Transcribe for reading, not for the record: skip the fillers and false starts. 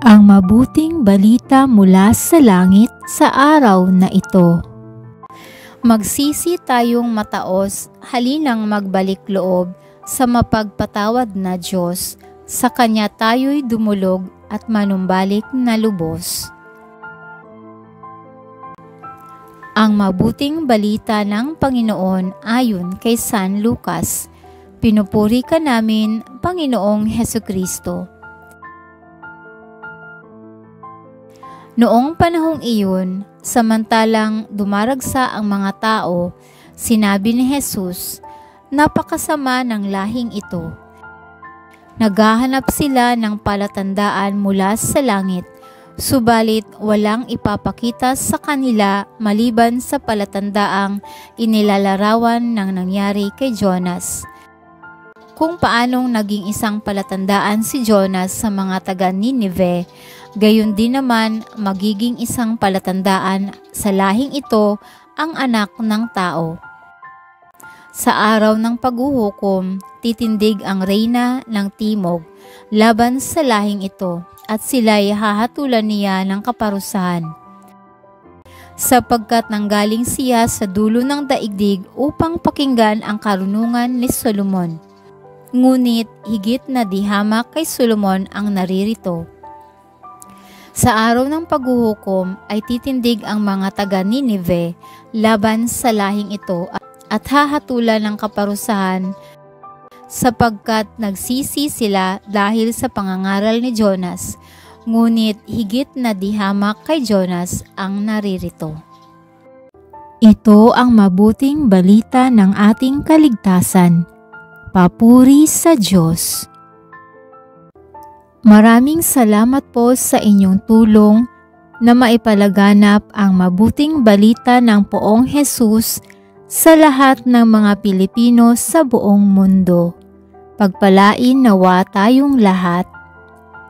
Ang mabuting balita mula sa langit sa araw na ito. Magsisi tayong mataos, halinang magbalik loob sa mapagpatawad na Diyos, sa Kanya tayo'y dumulog at manumbalik na lubos. Ang mabuting balita ng Panginoon ayon kay San Lucas. Pinupuri ka namin, Panginoong Hesukristo. Noong panahong iyon, samantalang dumaragsa ang mga tao, sinabi ni Jesus, "Napakasama ng lahing ito." Naghahanap sila ng palatandaan mula sa langit, subalit walang ipapakita sa kanila maliban sa palatandaang inilalarawan ng nangyari kay Jonas. Kung paanong naging isang palatandaan si Jonas sa mga taga Ninive, gayon din naman magiging isang palatandaan sa lahing ito ang Anak ng Tao. Sa araw ng paghuhukom, titindig ang reyna ng Timog laban sa lahing ito at sila'y hahatulan niya ng kaparusahan. Sapagkat nanggaling siya sa dulo ng daigdig upang pakinggan ang karunungan ni Solomon. Ngunit higit na dihamak kay Solomon ang naririto. Sa araw ng paghuhukom ay titindig ang mga taga Ninive laban sa lahing ito at hahatulan ng kaparusahan sapagkat nagsisi sila dahil sa pangangaral ni Jonas, ngunit higit na dihamak kay Jonas ang naririto. Ito ang mabuting balita ng ating kaligtasan. Papuri sa Diyos. Maraming salamat po sa inyong tulong na maipalaganap ang mabuting balita ng Poong Jesus sa lahat ng mga Pilipino sa buong mundo. Pagpalain nawa tayong lahat.